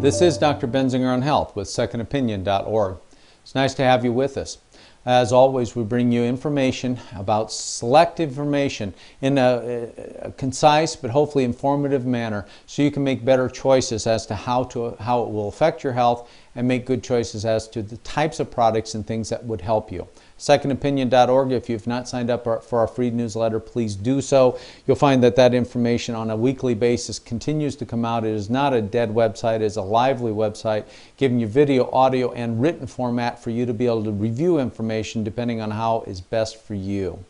This is Dr. Benzinger on Health with SecondOpinion.org. It's nice to have you with us. As always, we bring you information about select information in a concise but hopefully informative manner so you can make better choices as to how it will affect your health and make good choices as to the types of products and things that would help you. SecondOpinion.org. If you've not signed up for our free newsletter, please do so. You'll find that information on a weekly basis continues to come out. It is not a dead website. It is a lively website giving you video, audio, and written format for you to be able to review information depending on how is best for you.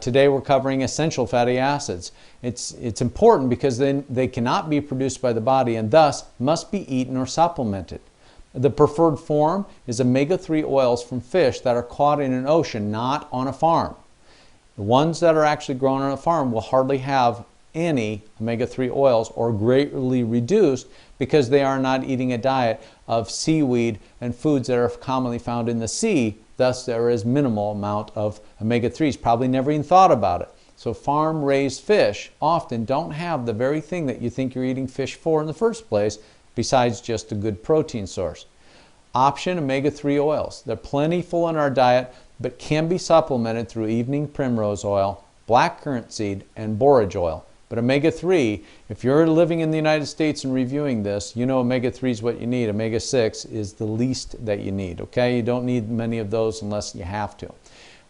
Today we're covering essential fatty acids. It's important because then they cannot be produced by the body and thus must be eaten or supplemented. The preferred form is omega-3 oils from fish that are caught in an ocean, not on a farm. The ones that are actually grown on a farm will hardly have any omega-3 oils or greatly reduced because they are not eating a diet of seaweed and foods that are commonly found in the sea. Thus, there is minimal amount of omega-3s. Probably never even thought about it. So farm-raised fish often don't have the very thing that you think you're eating fish for in the first place, besides just a good protein source. Option omega-3 oils. They're plentiful in our diet, but can be supplemented through evening primrose oil, blackcurrant seed, and borage oil. But omega-3, if you're living in the United States and reviewing this, you know omega-3 is what you need. Omega-6 is the least that you need, okay? You don't need many of those unless you have to.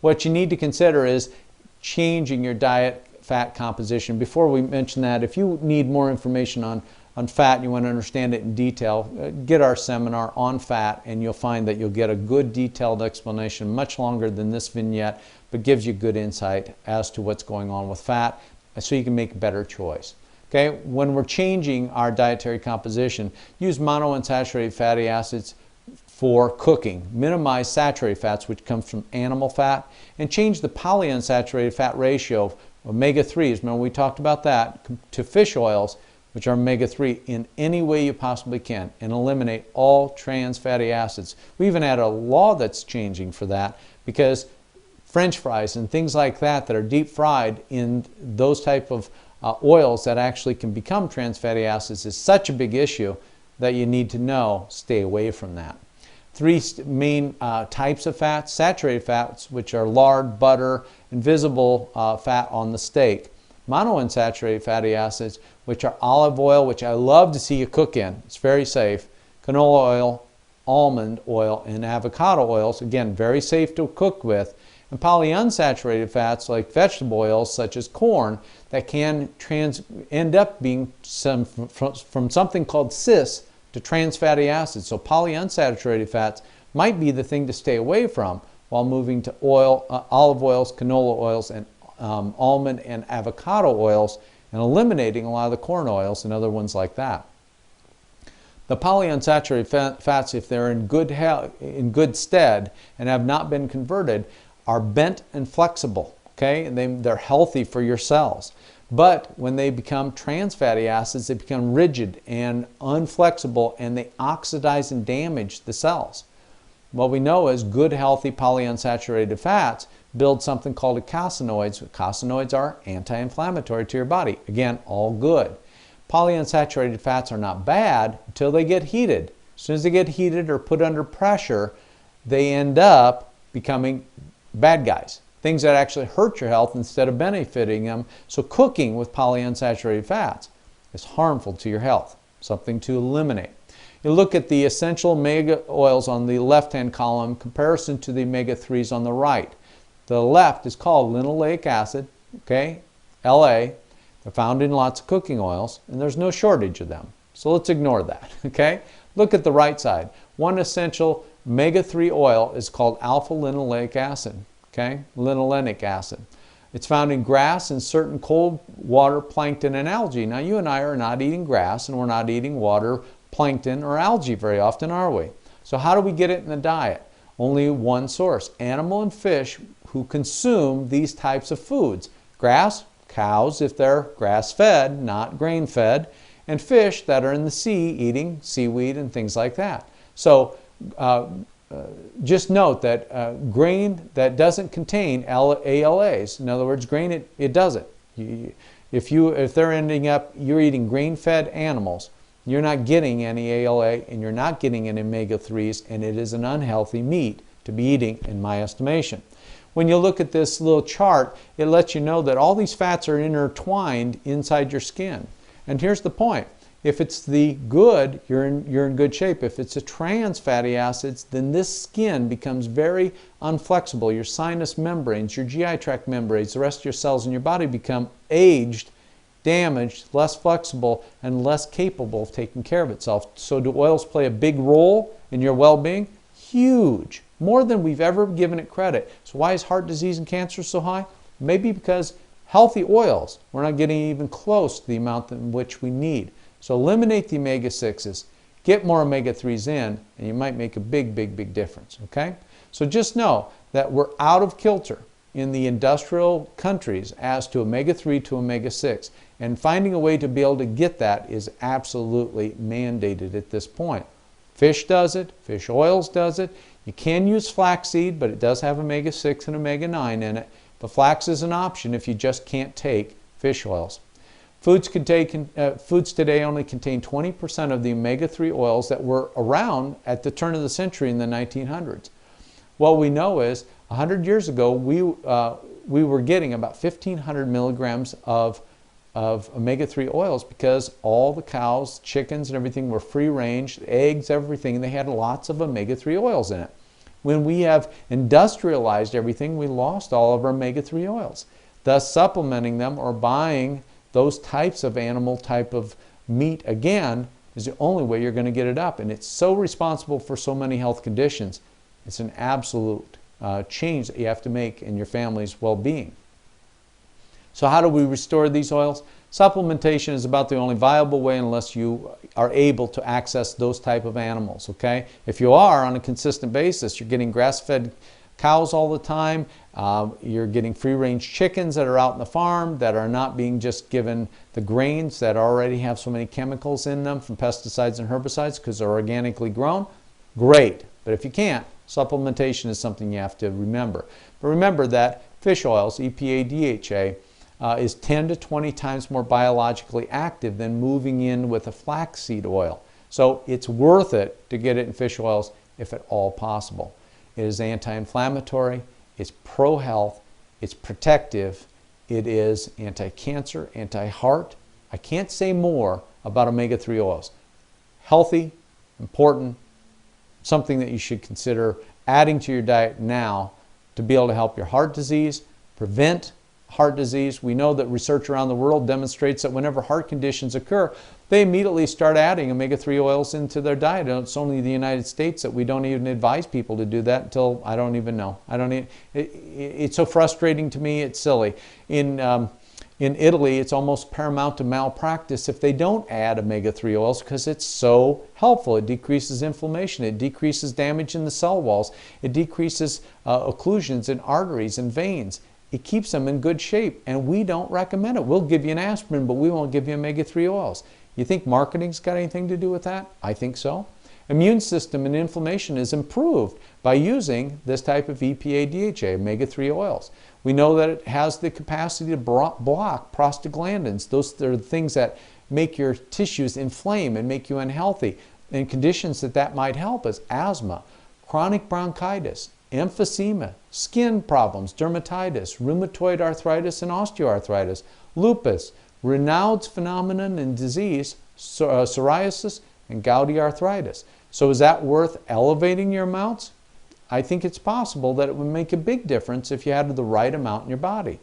What you need to consider is changing your diet fat composition. Before we mention that, if you need more information on fat and you want to understand it in detail, get our seminar on fat and you'll find that you'll get a good detailed explanation, much longer than this vignette, but gives you good insight as to what's going on with fat so you can make a better choice. Okay, when we're changing our dietary composition, use monounsaturated fatty acids for cooking. Minimize saturated fats, which comes from animal fat, and change the polyunsaturated fat ratio, omega-3s, remember we talked about that, to fish oils, which are omega-3, in any way you possibly can, and eliminate all trans fatty acids. We even had a law that's changing for that because French fries and things like that are deep fried in those type of oils that actually can become trans fatty acids is such a big issue that you need to know, stay away from that. Three main types of fats: saturated fats, which are lard, butter, and visible fat on the steak. Monounsaturated fatty acids, which are olive oil, which I love to see you cook in. It's very safe. Canola oil, almond oil, and avocado oils, again, very safe to cook with. And polyunsaturated fats like vegetable oils such as corn that can end up being from something called cis to trans fatty acids. So polyunsaturated fats might be the thing to stay away from while moving to olive oils, canola oils, and almond and avocado oils, and eliminating a lot of the corn oils and other ones like that. The polyunsaturated fats, if they're in good stead and have not been converted, are bent and flexible, okay? And they're healthy for your cells. But when they become trans fatty acids, they become rigid and unflexible, and they oxidize and damage the cells. What we know is good, healthy polyunsaturated fats build something called eicosanoids. Eicosanoids are anti-inflammatory to your body. Again, all good. Polyunsaturated fats are not bad until they get heated. As soon as they get heated or put under pressure, they end up becoming bad guys. Things that actually hurt your health instead of benefiting them. So cooking with polyunsaturated fats is harmful to your health, something to eliminate. You look at the essential omega oils on the left-hand column in comparison to the omega-3s on the right. The left is called linoleic acid, okay, LA. They're found in lots of cooking oils, and there's no shortage of them. So let's ignore that, okay? Look at the right side. One essential omega-3 oil is called alpha-linoleic acid, okay, linolenic acid. It's found in grass and certain cold water plankton and algae. Now, you and I are not eating grass, and we're not eating water, plankton, or algae very often, are we? So how do we get it in the diet? Only one source: animal and fish who consume these types of foods. Grass, cows if they're grass-fed, not grain-fed, and fish that are in the sea eating seaweed and things like that. So just note that grain that doesn't contain ALAs, in other words, grain, it doesn't. If they're ending up, you're eating grain-fed animals, you're not getting any ALA and you're not getting any omega-3s, and it is an unhealthy meat to be eating in my estimation. When you look at this little chart, it lets you know that all these fats are intertwined inside your skin. And here's the point. If it's the good, you're in good shape. If it's a trans fatty acids, then this skin becomes very unflexible. Your sinus membranes, your GI tract membranes, the rest of your cells in your body become aged, damaged, less flexible, and less capable of taking care of itself. So do oils play a big role in your well-being? Huge. More than we've ever given it credit. So why is heart disease and cancer so high? Maybe because healthy oils, we're not getting even close to the amount in which we need. So eliminate the omega-6s, get more omega-3s in, and you might make a big, big, big difference, okay? So just know that we're out of kilter in the industrial countries as to omega-3 to omega-6, and finding a way to be able to get that is absolutely mandated at this point. Fish does it, fish oils does it. You can use flaxseed, but it does have omega-6 and omega-9 in it. But flax is an option if you just can't take fish oils. Foods today only contain 20% of the omega-3 oils that were around at the turn of the century in the 1900s. What we know is 100 years ago we were getting about 1,500 milligrams of omega-3 oils because all the cows, chickens, and everything were free-range, eggs, everything, and they had lots of omega-3 oils in it. When we have industrialized everything, we lost all of our omega-3 oils. Thus, supplementing them or buying those types of animal type of meat again is the only way you're going to get it up. And it's so responsible for so many health conditions. It's an absolute change that you have to make in your family's well-being. So how do we restore these oils? Supplementation is about the only viable way unless you are able to access those type of animals, okay? If you are on a consistent basis, you're getting grass-fed cows all the time, you're getting free-range chickens that are out in the farm that are not being just given the grains that already have so many chemicals in them from pesticides and herbicides because they're organically grown, great. But if you can't, supplementation is something you have to remember. But remember that fish oils, EPA, DHA, is 10 to 20 times more biologically active than moving in with a flaxseed oil. So it's worth it to get it in fish oils if at all possible. It is anti-inflammatory, it's pro-health, it's protective, it is anti-cancer, anti-heart. I can't say more about omega-3 oils. Healthy, important, something that you should consider adding to your diet now to be able to help your heart disease, prevent heart disease. We know that research around the world demonstrates that whenever heart conditions occur, they immediately start adding omega-3 oils into their diet. And it's only the United States that we don't even advise people to do that until, I don't even know. It's so frustrating to me, it's silly. In Italy, it's almost paramount to malpractice if they don't add omega-3 oils because it's so helpful. It decreases inflammation, it decreases damage in the cell walls, it decreases occlusions in arteries and veins. It keeps them in good shape, and we don't recommend it. We'll give you an aspirin, but we won't give you omega-3 oils. You think marketing's got anything to do with that? I think so. Immune system and inflammation is improved by using this type of EPA, DHA, omega-3 oils. We know that it has the capacity to block prostaglandins. Those are the things that make your tissues inflame and make you unhealthy. And conditions that might help is asthma, chronic bronchitis, emphysema, skin problems, dermatitis, rheumatoid arthritis and osteoarthritis, lupus, Raynaud's phenomenon and disease, psoriasis, and gouty arthritis. So is that worth elevating your amounts? I think it's possible that it would make a big difference if you had the right amount in your body.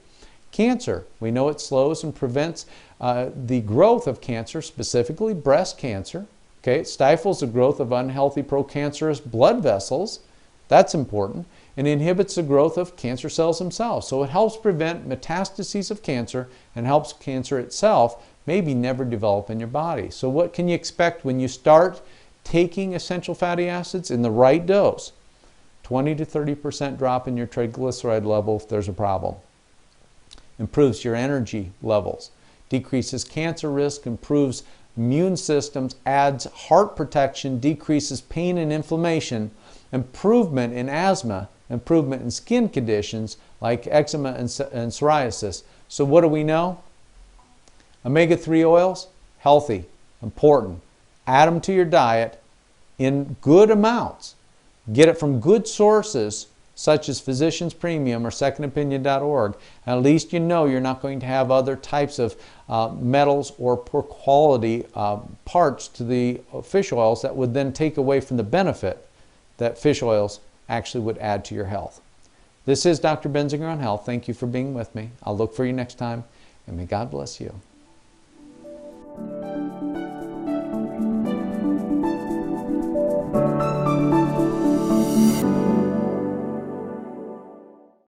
Cancer, we know it slows and prevents the growth of cancer, specifically breast cancer. Okay, it stifles the growth of unhealthy procancerous blood vessels. That's important. And inhibits the growth of cancer cells themselves. So it helps prevent metastases of cancer and helps cancer itself maybe never develop in your body. So what can you expect when you start taking essential fatty acids in the right dose? 20 to 30% drop in your triglyceride level if there's a problem. Improves your energy levels. Decreases cancer risk, improves immune systems, adds heart protection, decreases pain and inflammation, improvement in asthma, improvement in skin conditions like eczema and psoriasis. So what do we know? Omega-3 oils, healthy, important, add them to your diet in good amounts. Get it from good sources such as Physicians Premium or secondopinion.org. At least you know you're not going to have other types of metals or poor quality parts to the fish oils that would then take away from the benefit that fish oils actually would add to your health. This is Dr. Benzinger on Health. Thank you for being with me. I'll look for you next time, and may God bless you.